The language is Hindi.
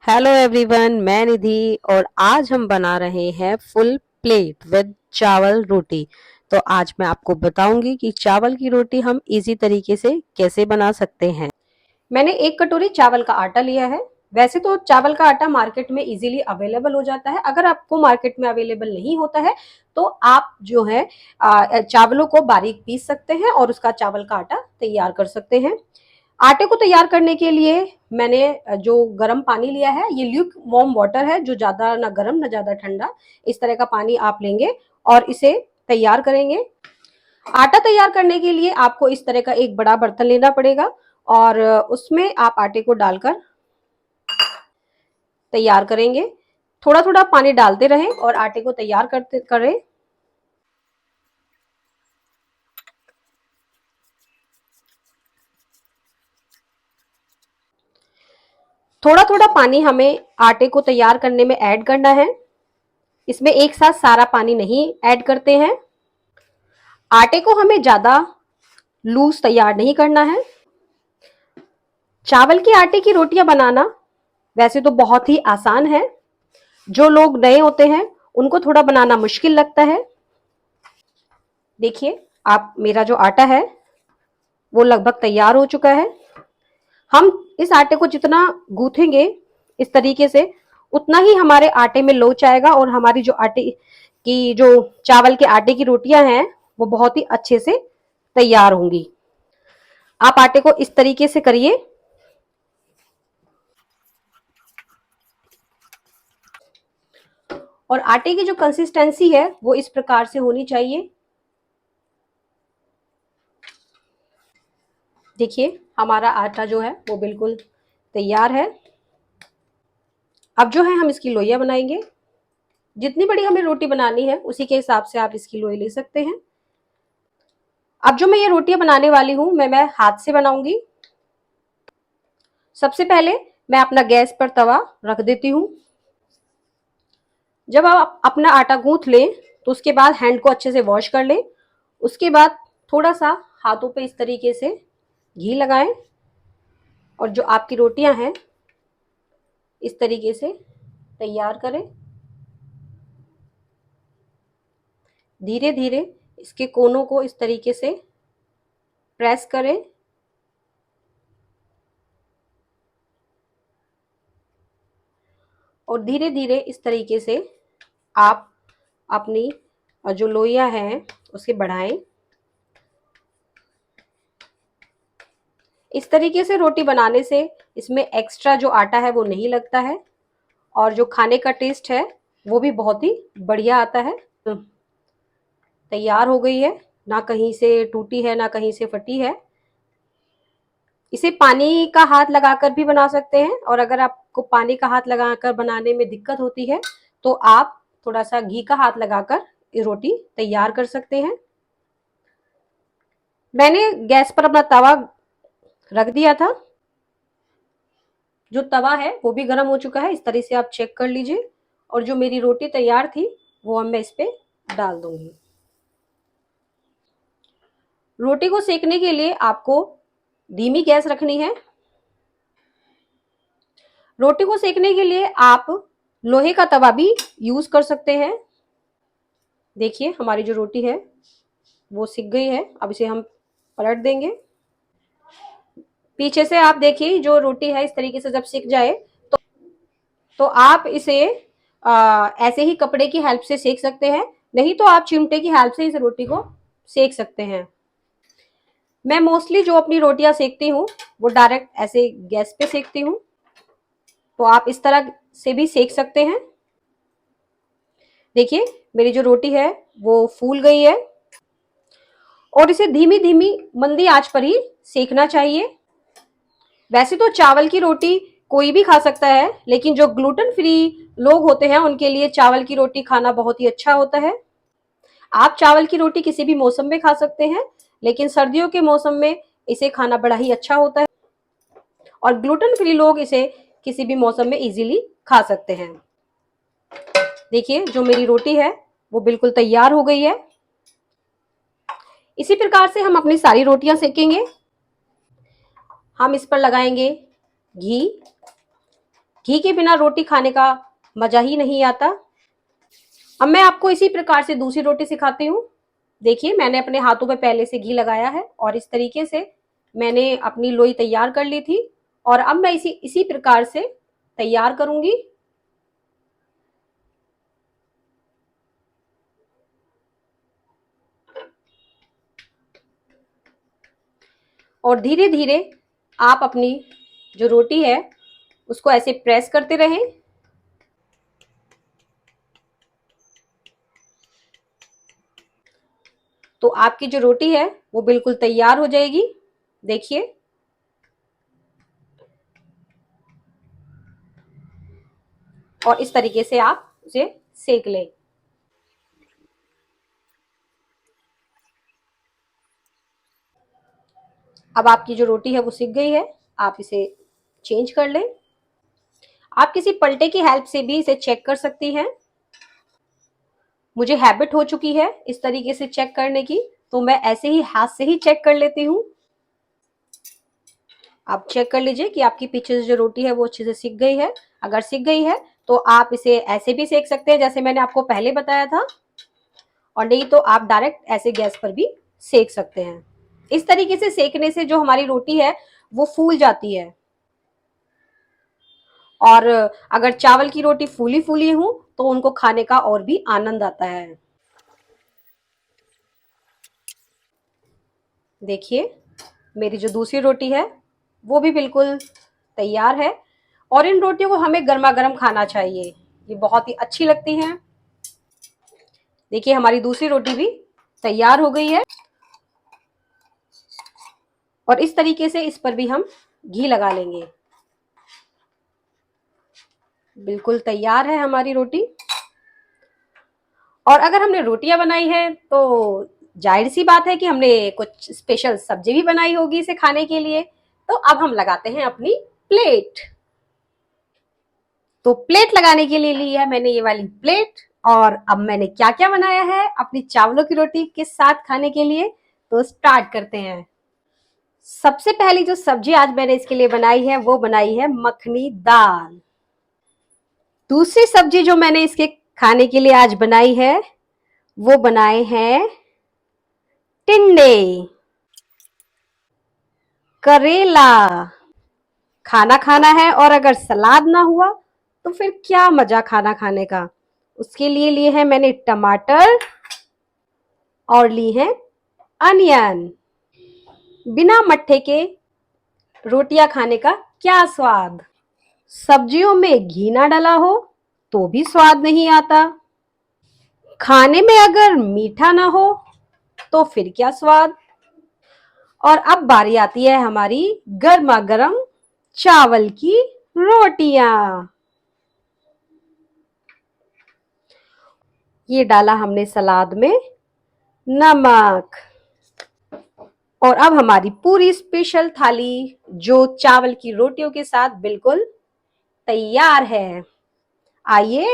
हेलो एवरीवन, मैं निधि और आज हम बना रहे हैं फुल प्लेट विद चावल रोटी। तो आज मैं आपको बताऊंगी कि चावल की रोटी हम इजी तरीके से कैसे बना सकते हैं। मैंने 1 कटोरी चावल का आटा लिया है। वैसे तो चावल का आटा मार्केट में इजीली अवेलेबल हो जाता है। अगर आपको मार्केट में अवेलेबल नहीं होता है तो आप जो है चावलों को बारीक पीस सकते हैं और उसका चावल का आटा तैयार कर सकते हैं। आटे को तैयार करने के लिए मैंने जो गर्म पानी लिया है, ये ल्यूक वार्म वाटर है, जो ज्यादा ना गर्म ना ज्यादा ठंडा। इस तरह का पानी आप लेंगे और इसे तैयार करेंगे। आटा तैयार करने के लिए आपको इस तरह का एक बड़ा बर्तन लेना पड़ेगा और उसमें आप आटे को डालकर तैयार करेंगे। थोड़ा थोड़ा पानी डालते रहें और आटे को तैयार करते करें। थोड़ा थोड़ा पानी हमें आटे को तैयार करने में ऐड करना है। इसमें एक साथ सारा पानी नहीं ऐड करते हैं। आटे को हमें ज्यादा लूज तैयार नहीं करना है। चावल के आटे की रोटियां बनाना वैसे तो बहुत ही आसान है। जो लोग नए होते हैं उनको थोड़ा बनाना मुश्किल लगता है। देखिए, आप मेरा जो आटा है वो लगभग तैयार हो चुका है। हम इस आटे को जितना गूंथेंगे इस तरीके से, उतना ही हमारे आटे में लोच आएगा और हमारी जो आटे की जो चावल के आटे की रोटियां हैं वो बहुत ही अच्छे से तैयार होंगी। आप आटे को इस तरीके से करिए। और आटे की जो कंसिस्टेंसी है वो इस प्रकार से होनी चाहिए। देखिए, हमारा आटा जो है वो बिल्कुल तैयार है। अब जो है हम इसकी लोइयां बनाएंगे। जितनी बड़ी हमें रोटी बनानी है उसी के हिसाब से आप इसकी लोई ले सकते हैं। अब जो मैं ये रोटियां बनाने वाली हूं मैं हाथ से बनाऊंगी। सबसे पहले मैं अपना गैस पर तवा रख देती हूँ। जब आप अपना आटा गूंथ लें तो उसके बाद हैंड को अच्छे से वॉश कर लें। उसके बाद थोड़ा सा हाथों पे इस तरीके से घी लगाएं और जो आपकी रोटियां हैं इस तरीके से तैयार करें। धीरे धीरे इसके कोनों को इस तरीके से प्रेस करें और धीरे धीरे इस तरीके से आप अपनी जो लोइयां हैं उसे बढ़ाएं। इस तरीके से रोटी बनाने से इसमें एक्स्ट्रा जो आटा है वो नहीं लगता है और जो खाने का टेस्ट है वो भी बहुत ही बढ़िया आता है। तैयार हो गई है, ना कहीं से टूटी है ना कहीं से फटी है। इसे पानी का हाथ लगाकर भी बना सकते हैं और अगर आपको पानी का हाथ लगाकर बनाने में दिक्कत होती है तो आप थोड़ा सा घी का हाथ लगाकर ये रोटी तैयार कर सकते हैं। मैंने गैस पर अपना तवा रख दिया था। जो तवा है वो भी गर्म हो चुका है, इस तरह से आप चेक कर लीजिए। और जो मेरी रोटी तैयार थी वो अब मैं इस पे डाल दूंगी। रोटी को सेकने के लिए आपको धीमी गैस रखनी है। रोटी को सेकने के लिए आप लोहे का तवा भी यूज कर सकते हैं। देखिए, हमारी जो रोटी है वो सिक गई है। अब इसे हम पलट देंगे। पीछे से आप देखिए, जो रोटी है इस तरीके से जब सिक जाए तो आप इसे ऐसे ही कपड़े की हेल्प से सेक सकते हैं, नहीं तो आप चिमटे की हेल्प से इस रोटी को सेक सकते हैं। मैं मोस्टली जो अपनी रोटियां सेकती हूँ वो डायरेक्ट ऐसे गैस पे सेकती हूँ, तो आप इस तरह से भी सेक सकते हैं। देखिए, मेरी जो रोटी है वो फूल गई है और इसे धीमी धीमी मंदी आंच पर ही सेकना चाहिए। वैसे तो चावल की रोटी कोई भी खा सकता है, लेकिन जो ग्लूटेन फ्री लोग होते हैं उनके लिए चावल की रोटी खाना बहुत ही अच्छा होता है। आप चावल की रोटी किसी भी मौसम में खा सकते हैं, लेकिन सर्दियों के मौसम में इसे खाना बड़ा ही अच्छा होता है और ग्लूटेन फ्री लोग इसे किसी भी मौसम में इजीली खा सकते हैं। देखिए, जो मेरी रोटी है वो बिल्कुल तैयार हो गई है। इसी प्रकार से हम अपनी सारी रोटियां सेकेंगे। हम इस पर लगाएंगे घी घी के बिना रोटी खाने का मजा ही नहीं आता। अब मैं आपको इसी प्रकार से दूसरी रोटी सिखाती हूँ। देखिए, मैंने अपने हाथों पे पहले से घी लगाया है और इस तरीके से मैंने अपनी लोई तैयार कर ली थी और अब मैं इसी इसी प्रकार से तैयार करूंगी। और धीरे धीरे आप अपनी जो रोटी है उसको ऐसे प्रेस करते रहें। तो आपकी जो रोटी है वो बिल्कुल तैयार हो जाएगी। देखिए, और इस तरीके से आप उसे सेक लें। अब आपकी जो रोटी है वो सिक गई है, आप इसे चेंज कर लें। आप किसी पलटे की हेल्प से भी इसे चेक कर सकती हैं। मुझे हैबिट हो चुकी है इस तरीके से चेक करने की, तो मैं ऐसे ही हाथ से ही चेक कर लेती हूँ। आप चेक कर लीजिए कि आपकी पीछे से जो रोटी है वो अच्छे से सिक गई है। अगर सिक गई है तो आप इसे ऐसे भी सेक सकते हैं जैसे मैंने आपको पहले बताया था, और नहीं तो आप डायरेक्ट ऐसे गैस पर भी सेक सकते हैं। इस तरीके से सेकने से जो हमारी रोटी है वो फूल जाती है। और अगर चावल की रोटी फूली फूली हो तो उनको खाने का और भी आनंद आता है। देखिए, मेरी जो दूसरी रोटी है वो भी बिल्कुल तैयार है और इन रोटियों को हमें गर्मा गर्म खाना चाहिए, ये बहुत ही अच्छी लगती हैं। देखिए, हमारी दूसरी रोटी भी तैयार हो गई है और इस तरीके से इस पर भी हम घी लगा लेंगे। बिल्कुल तैयार है हमारी रोटी। और अगर हमने रोटियां बनाई है तो जाहिर सी बात है कि हमने कुछ स्पेशल सब्जी भी बनाई होगी इसे खाने के लिए। तो अब हम लगाते हैं अपनी प्लेट। तो प्लेट लगाने के लिए ली है मैंने ये वाली प्लेट। और अब मैंने क्या क्या बनाया है अपनी चावलों की रोटी के साथ खाने के लिए, तो स्टार्ट करते हैं। सबसे पहली जो सब्जी आज मैंने इसके लिए बनाई है वो बनाई है मखनी दाल। दूसरी सब्जी जो मैंने इसके खाने के लिए आज बनाई है वो बनाए हैं टिंडे, करेला। खाना खाना है और अगर सलाद ना हुआ तो फिर क्या मजा खाना खाने का। उसके लिए है मैंने टमाटर और ली है अनियन। बिना मट्ठे के रोटियां खाने का क्या स्वाद। सब्जियों में घी ना डला हो तो भी स्वाद नहीं आता। खाने में अगर मीठा ना हो तो फिर क्या स्वाद। और अब बारी आती है हमारी गर्मा गर्म चावल की रोटियां। ये डाला हमने सलाद में नमक। और अब हमारी पूरी स्पेशल थाली जो चावल की रोटियों के साथ बिल्कुल तैयार है। आइए